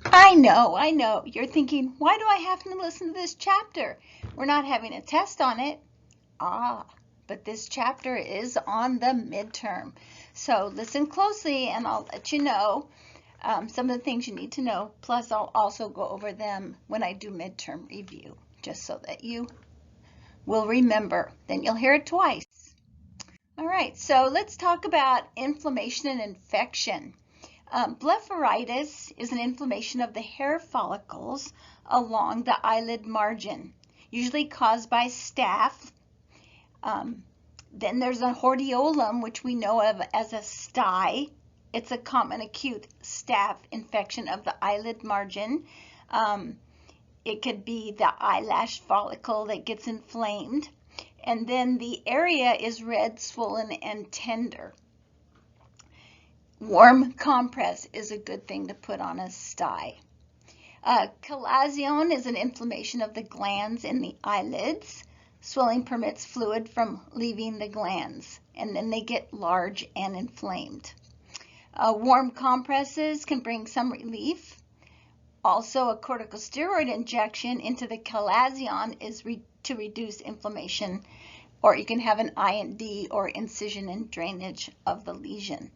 I know. You're thinking, why do I have to listen to this chapter? We're not having a test on it. But this chapter is on the midterm. So listen closely and I'll let you know some of the things you need to know. Plus, I'll also go over them when I do midterm review, just so that you will remember. Then you'll hear it twice. All right, so let's talk about inflammation and infection. Blepharitis is an inflammation of the hair follicles along the eyelid margin, usually caused by staph. Then there's a hordeolum, which we know of as a stye. It's a common acute staph infection of the eyelid margin. It could be the eyelash follicle that gets inflamed. And then the area is red, swollen, and tender. Warm compress is a good thing to put on a stye. Chalazion is an inflammation of the glands in the eyelids. Swelling permits fluid from leaving the glands, and then they get large and inflamed. Warm compresses can bring some relief. Also, a corticosteroid injection into the chalazion is to reduce inflammation, or you can have an IND or incision and drainage of the lesion.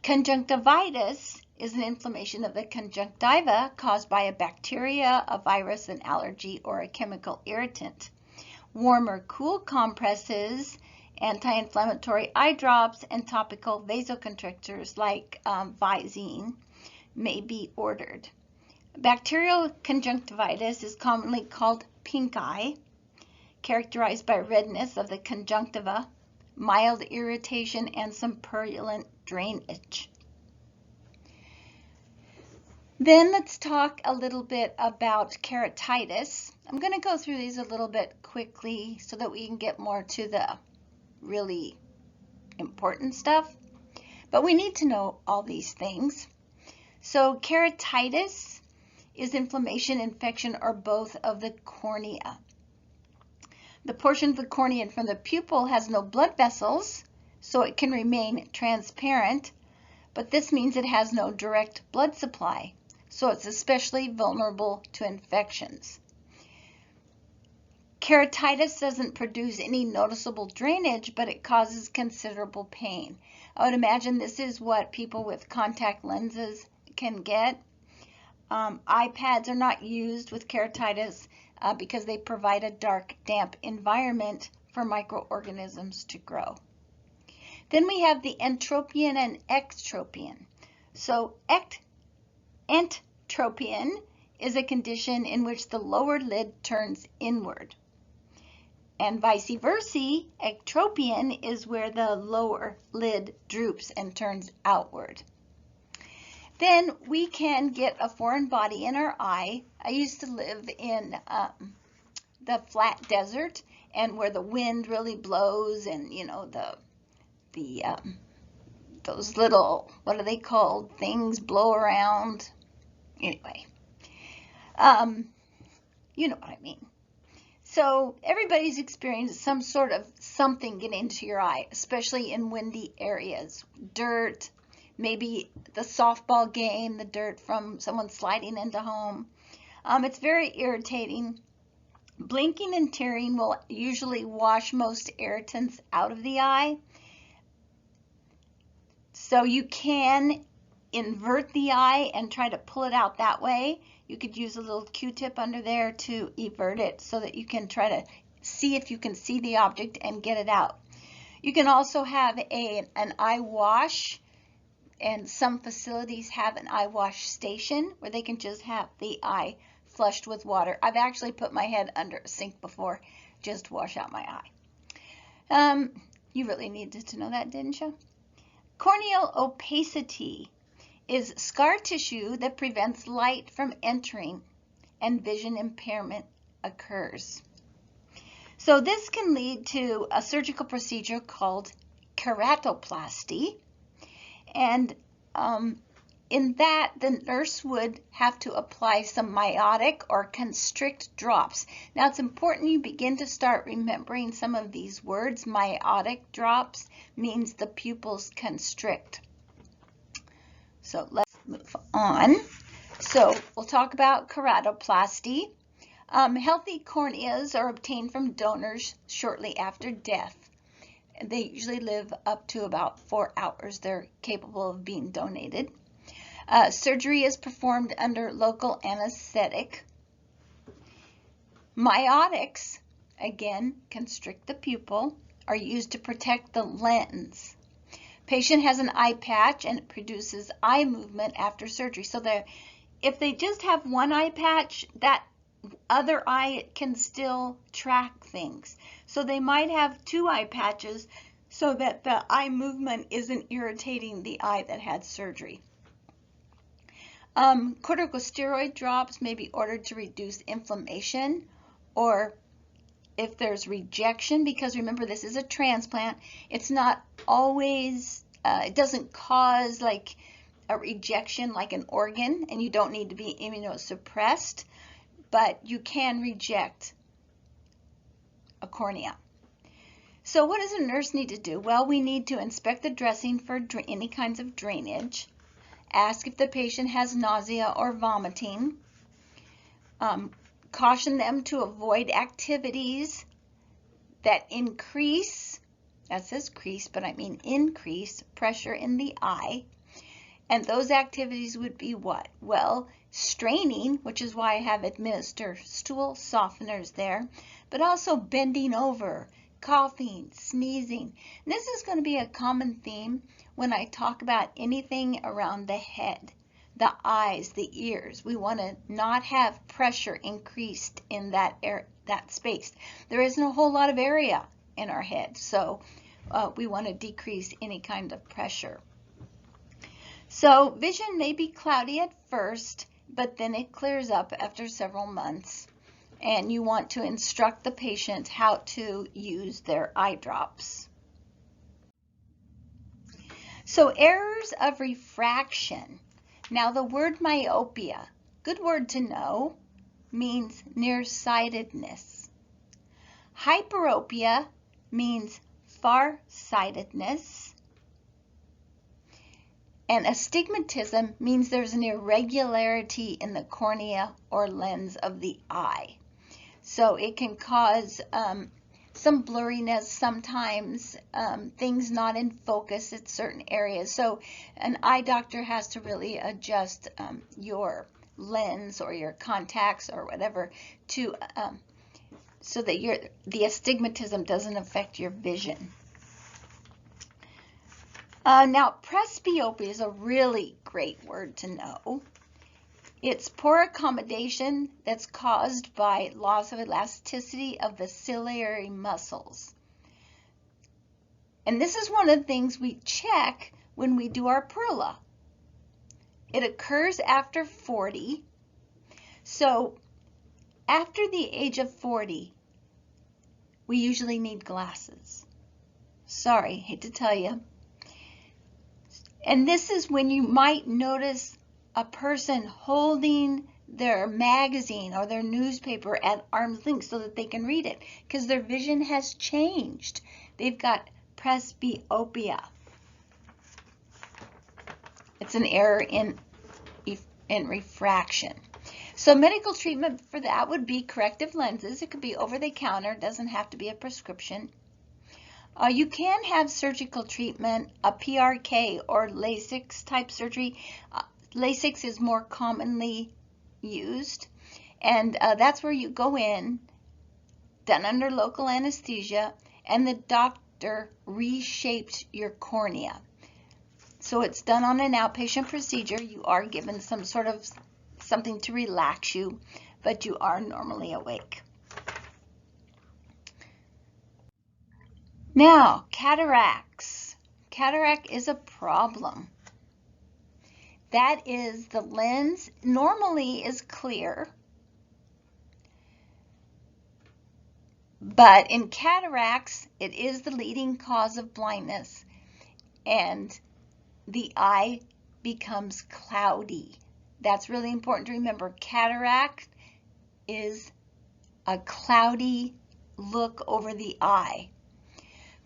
Conjunctivitis is an inflammation of the conjunctiva caused by a bacteria, a virus, an allergy, or a chemical irritant. Warm or cool compresses, anti-inflammatory eye drops, and topical vasoconstrictors like Visine may be ordered. Bacterial conjunctivitis is commonly called pink eye, characterized by redness of the conjunctiva, mild irritation, and some purulent drainage. Then let's talk a little bit about keratitis. I'm going to go through these a little bit quickly so that we can get more to the really important stuff. But we need to know all these things. So keratitis is inflammation, infection, or both of the cornea. The portion of the cornea from the pupil has no blood vessels, so it can remain transparent, but this means it has no direct blood supply, so it's especially vulnerable to infections. Keratitis doesn't produce any noticeable drainage, but it causes considerable pain. I would imagine this is what people with contact lenses can get. Eye pads are not used with keratitis because they provide a dark, damp environment for microorganisms to grow. Then we have the entropion and ectropion. So entropion is a condition in which the lower lid turns inward. And vice versa, ectropion is where the lower lid droops and turns outward. Then we can get a foreign body in our eye. I used to live in the flat desert, and where the wind really blows, and you know those little, what are they called, things blow around. Anyway, you know what I mean. So everybody's experienced some sort of something get into your eye, especially in windy areas. Dirt, maybe the softball game, the dirt from someone sliding into home. It's very irritating. Blinking and tearing will usually wash most irritants out of the eye. So you can invert the eye and try to pull it out that way. You could use a little Q-tip under there to evert it so that you can try to see if you can see the object and get it out. You can also have an eye wash, and some facilities have an eye wash station where they can just have the eye flushed with water. I've actually put my head under a sink before just to wash out my eye. You really needed to know that, didn't you? Corneal opacity is scar tissue that prevents light from entering and vision impairment occurs. So this can lead to a surgical procedure called keratoplasty, and in that the nurse would have to apply some miotic or constrict drops. Now it's important you begin to start remembering some of these words. Miotic drops means the pupils constrict. So let's move on. So we'll talk about keratoplasty. Healthy corneas are obtained from donors shortly after death. They usually live up to about 4 hours. They're capable of being donated. Surgery is performed under local anesthetic. Myotics, again, constrict the pupil, are used to protect the lens. Patient has an eye patch and it produces eye movement after surgery. So if they just have one eye patch, that other eye can still track things. So they might have 2 eye patches so that the eye movement isn't irritating the eye that had surgery. Corticosteroid drops may be ordered to reduce inflammation, or if there's rejection, because remember this is a transplant, it's not always, it doesn't cause like a rejection like an organ, and you don't need to be immunosuppressed, but you can reject a cornea. So what does a nurse need to do? Well, we need to inspect the dressing for any kinds of drainage, ask if the patient has nausea or vomiting, caution them to avoid activities that increase, that says crease, but I mean increase pressure in the eye. And those activities would be what? Well, straining, which is why I have administer stool softeners there, but also bending over, coughing, sneezing. And this is going to be a common theme when I talk about anything around the head, the eyes, the ears. We want to not have pressure increased in that space. There isn't a whole lot of area in our head, so we want to decrease any kind of pressure. So vision may be cloudy at first, but then it clears up after several months, and you want to instruct the patient how to use their eye drops. So errors of refraction. Now the word myopia, good word to know, means nearsightedness. Hyperopia means farsightedness. And astigmatism means there's an irregularity in the cornea or lens of the eye. So it can cause some blurriness sometimes, things not in focus at certain areas. So an eye doctor has to really adjust your lens or your contacts or whatever to so that the astigmatism doesn't affect your vision. Now, presbyopia is a really great word to know. It's poor accommodation that's caused by loss of elasticity of the ciliary muscles. And this is one of the things we check when we do our perla. It occurs after 40. So after the age of 40, we usually need glasses. Sorry, hate to tell you. And this is when you might notice a person holding their magazine or their newspaper at arm's length so that they can read it, because their vision has changed. They've got presbyopia. It's an error in refraction. So medical treatment for that would be corrective lenses. It could be over the counter, doesn't have to be a prescription. You can have surgical treatment, a PRK or LASIK type surgery. LASIK is more commonly used, and that's where you go in, done under local anesthesia, and the doctor reshaped your cornea. So it's done on an outpatient procedure. You are given some sort of something to relax you, but you are normally awake. Now, cataracts. Cataract is a problem. That is, the lens normally is clear, but in cataracts, it is the leading cause of blindness, and the eye becomes cloudy. That's really important to remember. Cataract is a cloudy look over the eye.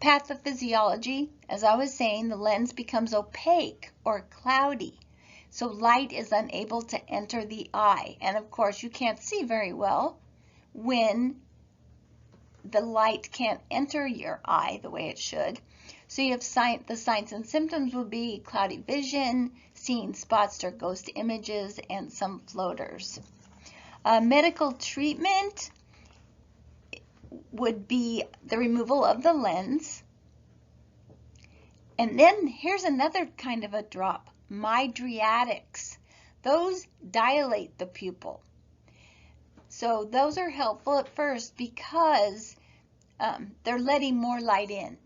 Pathophysiology, as I was saying, the lens becomes opaque or cloudy. So light is unable to enter the eye. And of course, you can't see very well when the light can't enter your eye the way it should. So you have the signs and symptoms will be cloudy vision, seeing spots or ghost images, and some floaters. Medical treatment would be the removal of the lens. And then here's another kind of a drop, mydriatics. Those dilate the pupil. So those are helpful at first because they're letting more light in.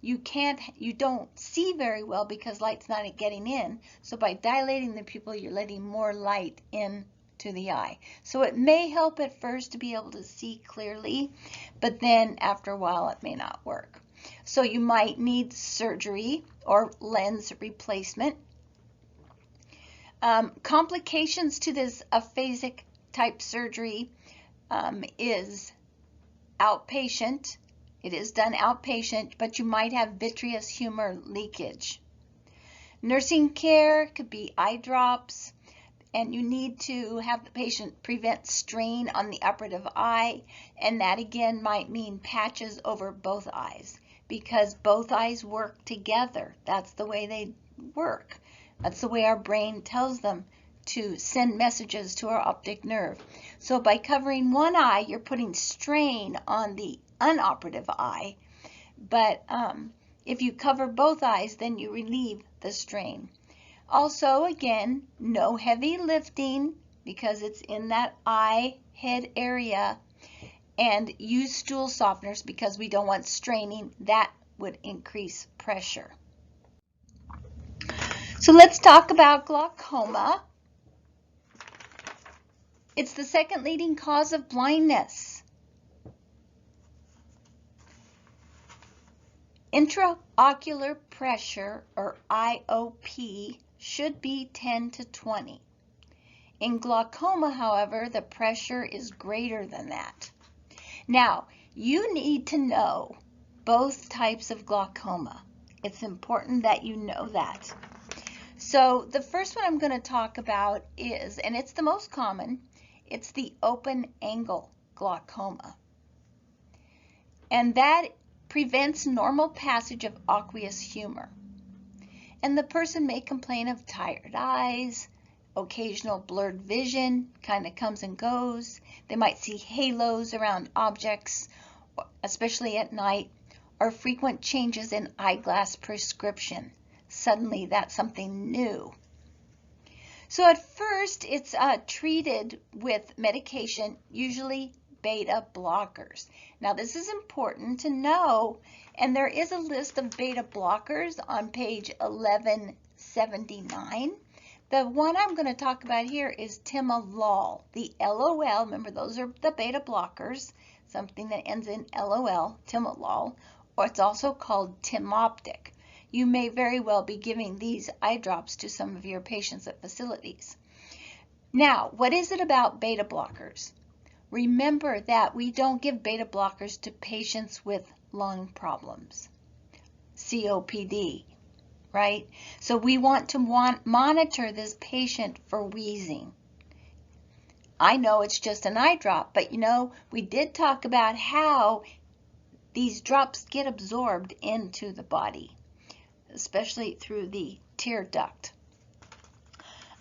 You don't see very well because light's not getting in. So by dilating the pupil, you're letting more light in to the eye. So it may help at first to be able to see clearly, but then after a while it may not work. So you might need surgery or lens replacement. Complications to this aphasic type surgery is outpatient. It is done outpatient, but you might have vitreous humor leakage. Nursing care could be eye drops, and you need to have the patient prevent strain on the operative eye, and that again might mean patches over both eyes because both eyes work together. That's the way they work. That's the way our brain tells them to send messages to our optic nerve. So by covering one eye, you're putting strain on the unoperative eye, but if you cover both eyes, then you relieve the strain. Also, again, no heavy lifting because it's in that eye head area, and use stool softeners because we don't want straining. That would increase pressure. So let's talk about glaucoma. It's the second leading cause of blindness. Intraocular pressure, or IOP, should be 10 to 20. In glaucoma, however, the pressure is greater than that. Now, you need to know both types of glaucoma. It's important that you know that. So the first one I'm going to talk about is, and it's the most common, it's the open angle glaucoma. And that prevents normal passage of aqueous humor. And the person may complain of tired eyes, occasional blurred vision, kind of comes and goes. They might see halos around objects, especially at night, or frequent changes in eyeglass prescription. Suddenly that's something new. So at first it's treated with medication, usually beta blockers. Now this is important to know, and there is a list of beta blockers on page 1179. The one I'm going to talk about here is timolol. The LOL, remember those are the beta blockers, something that ends in LOL, timolol, or it's also called Timoptic. You may very well be giving these eye drops to some of your patients at facilities. Now, what is it about beta blockers? Remember that we don't give beta blockers to patients with lung problems, COPD, right? So we want to monitor this patient for wheezing. I know it's just an eye drop, but you know, we did talk about how these drops get absorbed into the body, especially through the tear duct.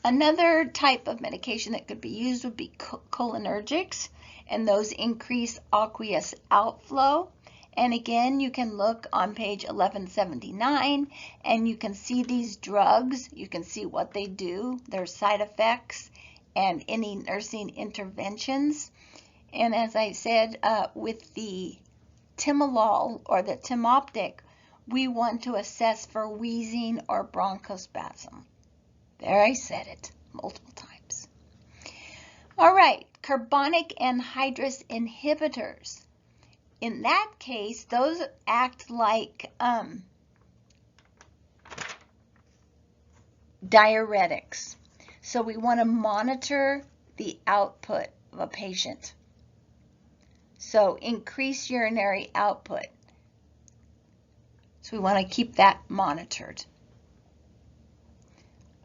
Another type of medication that could be used would be cholinergics, and those increase aqueous outflow. And again, you can look on page 1179 and you can see these drugs. You can see what they do, their side effects, and any nursing interventions. And as I said, with the timolol or the Timoptic, we want to assess for wheezing or bronchospasm. There, I said it multiple times. All right, carbonic anhydrous inhibitors. In that case, those act like diuretics. So we want to monitor the output of a patient. So increase urinary output. So we want to keep that monitored.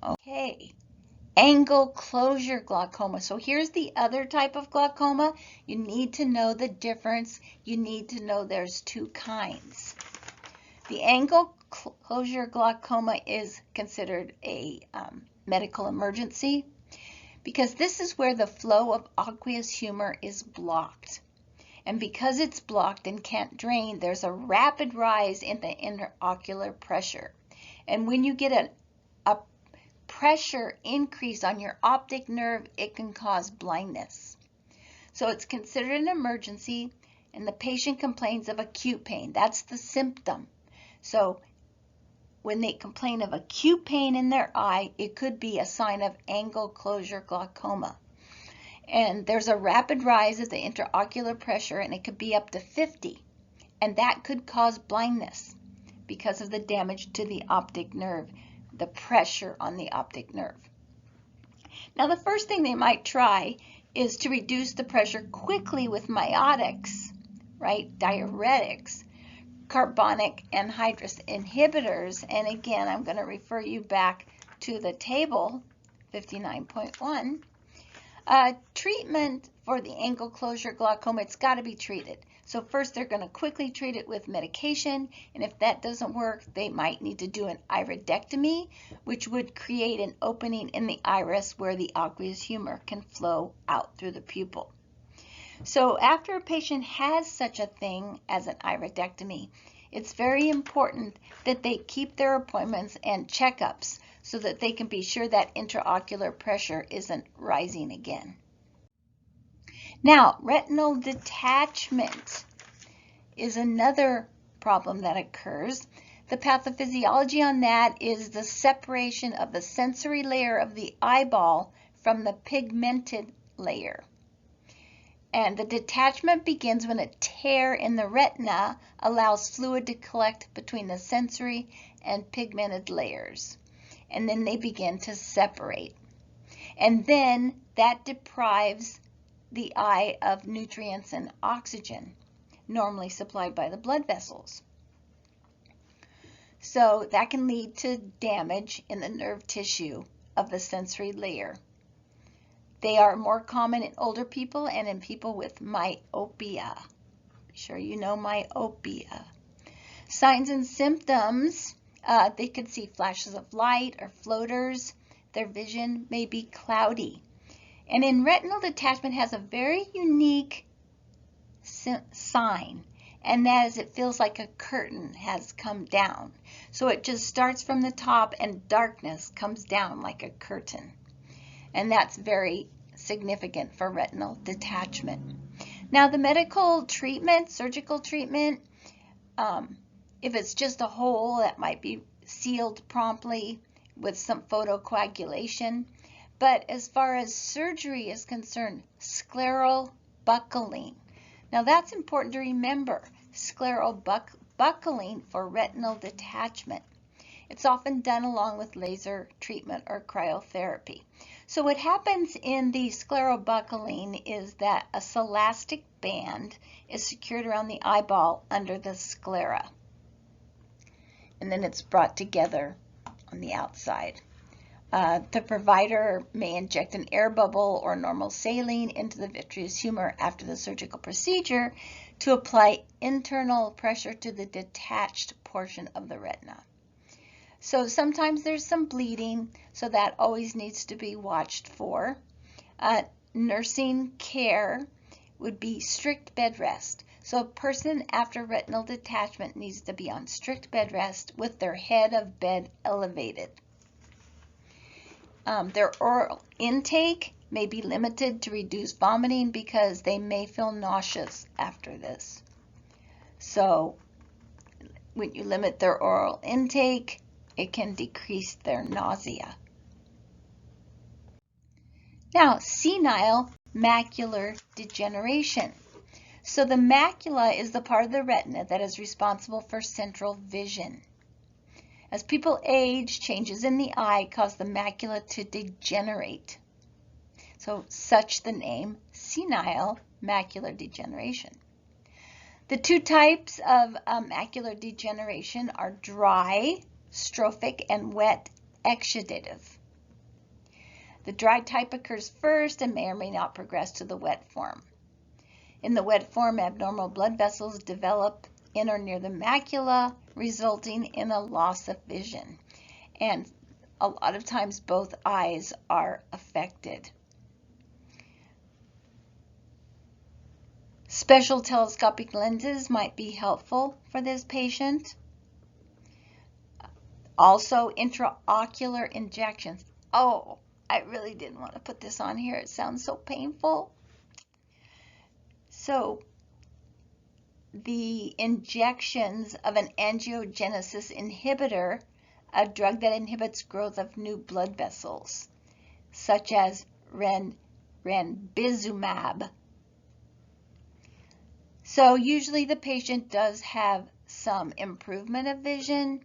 Okay, Angle closure glaucoma. So here's the other type of glaucoma. You need to know the difference. You need to know there's two kinds. The angle closure glaucoma is considered a medical emergency because this is where the flow of aqueous humor is blocked. And because it's blocked and can't drain, there's a rapid rise in the intraocular pressure. And when you get a pressure increase on your optic nerve, it can cause blindness. So it's considered an emergency, and the patient complains of acute pain. That's the symptom. So when they complain of acute pain in their eye, it could be a sign of angle closure glaucoma. And there's a rapid rise of the intraocular pressure, and it could be up to 50. And that could cause blindness because of the damage to the optic nerve, the pressure on the optic nerve. Now, the first thing they might try is to reduce the pressure quickly with miotics, right? Diuretics, carbonic anhydrase inhibitors. And again, I'm going to refer you back to the table 59.1. Treatment for the angle closure glaucoma, it's got to be treated. So first they're going to quickly treat it with medication, and if that doesn't work, they might need to do an iridectomy, which would create an opening in the iris where the aqueous humor can flow out through the pupil. So after a patient has such a thing as an iridectomy, it's very important that they keep their appointments and checkups so that they can be sure that intraocular pressure isn't rising again. Now, retinal detachment is another problem that occurs. The pathophysiology on that is the separation of the sensory layer of the eyeball from the pigmented layer. And the detachment begins when a tear in the retina allows fluid to collect between the sensory and pigmented layers. And then they begin to separate. And then that deprives the eye of nutrients and oxygen, normally supplied by the blood vessels. So that can lead to damage in the nerve tissue of the sensory layer. They are more common in older people and in people with myopia. Be sure you know myopia. Signs and symptoms, they could see flashes of light or floaters. Their vision may be cloudy. And in retinal detachment has a very unique sign, and that is it feels like a curtain has come down. So it just starts from the top and darkness comes down like a curtain. And that's very significant for retinal detachment. Now the medical treatment, surgical treatment, if it's just a hole, that might be sealed promptly with some photocoagulation. But as far as surgery is concerned, scleral buckling. Now that's important to remember, scleral buckling for retinal detachment. It's often done along with laser treatment or cryotherapy. So what happens in the scleral buckling is that a celastic band is secured around the eyeball under the sclera. And then it's brought together on the outside. The provider may inject an air bubble or normal saline into the vitreous humor after the surgical procedure to apply internal pressure to the detached portion of the retina. So sometimes there's some bleeding, so that always needs to be watched for. Nursing care would be strict bed rest. So a person after retinal detachment needs to be on strict bed rest with their head of bed elevated. Their oral intake may be limited to reduce vomiting because they may feel nauseous after this. So when you limit their oral intake, it can decrease their nausea. Now, senile macular degeneration. So the macula is the part of the retina that is responsible for central vision. As people age, changes in the eye cause the macula to degenerate. So such the name senile macular degeneration. The two types of macular degeneration are dry, strophic, and wet, exudative. The dry type occurs first and may or may not progress to the wet form. In the wet form, abnormal blood vessels develop in or near the macula, resulting in a loss of vision. And a lot of times both eyes are affected. Special telescopic lenses might be helpful for this patient. Also, intraocular injections. Oh, I really didn't want to put this on here. It sounds so painful. So, the injections of an angiogenesis inhibitor, a drug that inhibits growth of new blood vessels, such as ranibizumab. So usually the patient does have some improvement of vision,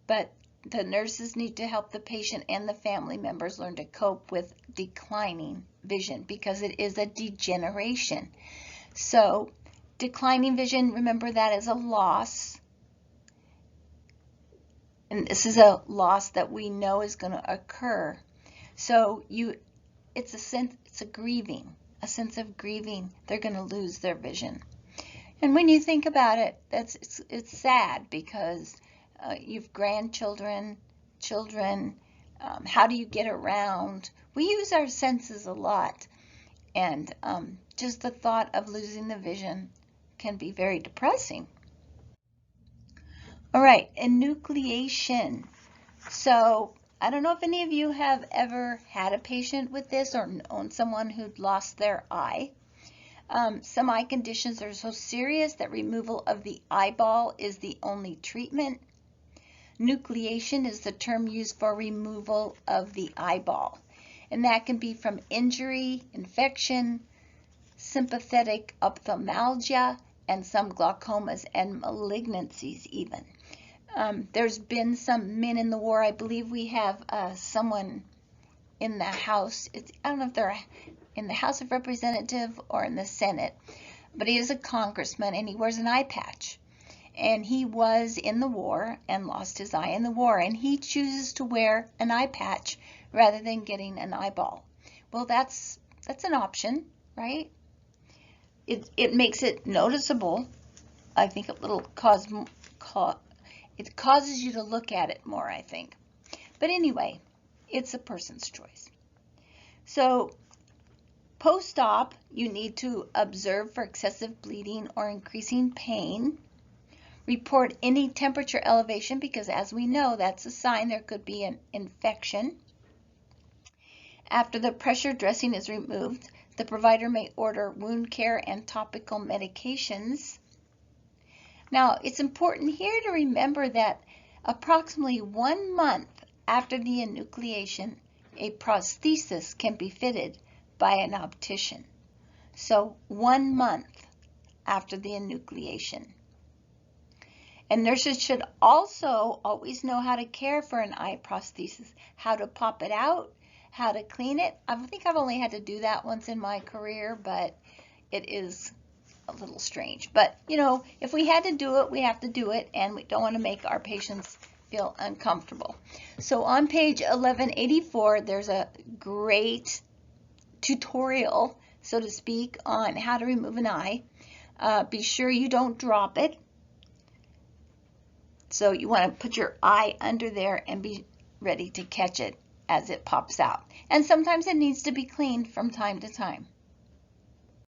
but the nurses need to help the patient and the family members learn to cope with declining vision because it is a degeneration. So declining vision, remember that is a loss. And this is a loss that we know is going to occur. So it's a grieving, a sense of grieving. They're going to lose their vision. And when you think about it, it's sad because you've grandchildren, children. How do you get around? We use our senses a lot, and just the thought of losing the vision can be very depressing. All right, enucleation. So I don't know if any of you have ever had a patient with this or known someone who'd lost their eye. Some eye conditions are so serious that removal of the eyeball is the only treatment. Nucleation is the term used for removal of the eyeball, and that can be from injury, infection, sympathetic ophthalmia, and some glaucomas and malignancies even. There's been some men in the war. I believe we have someone in the House. I don't know if they're in the House of Representatives or in the Senate, but he is a congressman and he wears an eye patch. And he was in the war and lost his eye in the war, and he chooses to wear an eye patch rather than getting an eyeball. Well, that's an option, right? It makes it noticeable. I think it causes you to look at it more, I think. But anyway, it's a person's choice. So post-op, you need to observe for excessive bleeding or increasing pain. Report any temperature elevation because, as we know, that's a sign there could be an infection. After the pressure dressing is removed, the provider may order wound care and topical medications. Now, it's important here to remember that approximately 1 month after the enucleation, a prosthesis can be fitted by an optician. So 1 month after the enucleation. And nurses should also always know how to care for an eye prosthesis, how to pop it out, how to clean it. I think I've only had to do that once in my career, but it is a little strange. But, you know, if we had to do it, we have to do it, and we don't want to make our patients feel uncomfortable. So on page 1184, there's a great tutorial, so to speak, on how to remove an eye. Be sure you don't drop it. So you want to put your eye under there and be ready to catch it as it pops out. And sometimes it needs to be cleaned from time to time.